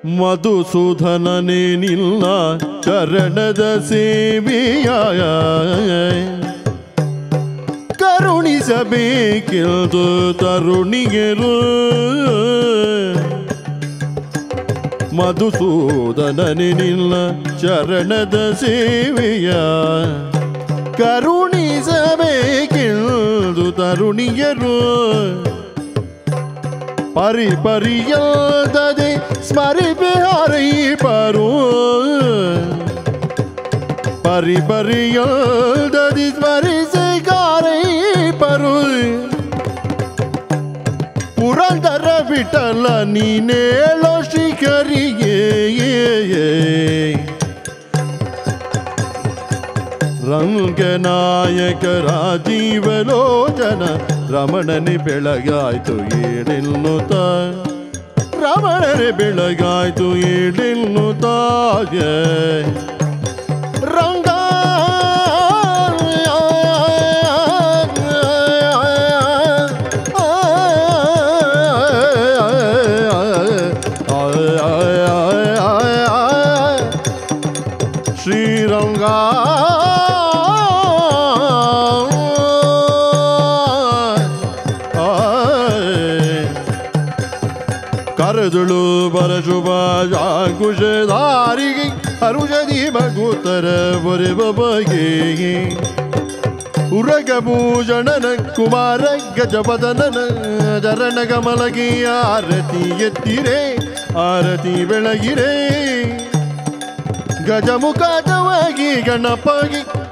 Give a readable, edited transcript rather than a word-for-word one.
ಮಧುಸೂದನನೇ ನಿನ್ನ ಚರಣದ ಸೇವೆಯ ಕರುಣಿಸಬೇಕೆಂದು ತರುಣಿಯರು. ಮಧುಸೂದನನೇ ನಿನ್ನ ಚರಣದ ಸೇವೆಯ ಕರುಣಿಸಬೇಕೆಂದು ತರುಣಿಯರು. ಪರಿಪರಿಯಲ್ಲದೆ ಸ್ಮರಿಪೆ ಹರೈಪರು. ಪರಿಪರಿಯಲ್ಲದೆ ಸ್ಮರಿಸಿ ಕಾರೈಪರು. ಪುರಂದರ ವಿಠಲ ನೀನೇಳೋ ಶ್ರೀಕರಿಗೆ. ರಂಗನಾಯಕ ರಾಜೀವಲೋಚನ ರಮಣನೆ ಬೆಳಗಾಯ್ತು ಏಳೆನ್ನುತ್ತ. ರಮಣನೆ ಬೆಳಗಾಯ್ತು ಏಳೆನ್ನುತ್ತಾಗ ರಂಗ ಶ್ರೀರಂಗ ಕರೆದುಳು ಬರಶುಭ ಕುಶಧಾರಿಗೆ ಹರುಷದಿ ಭಗುತರ ಬರೆವ ಬಗೆ. ಉರಗಭೂಷಣನ ಕುಮಾರ ಗಜಪದನನ ಚರಣ ಕಮಲಗೆ ಆರತಿ ಎತ್ತಿರೆ ಆರತಿ ಬೆಳಗಿರೆ. ಗಜಮುಖವಾಗಿ ಗಣಪಗೆ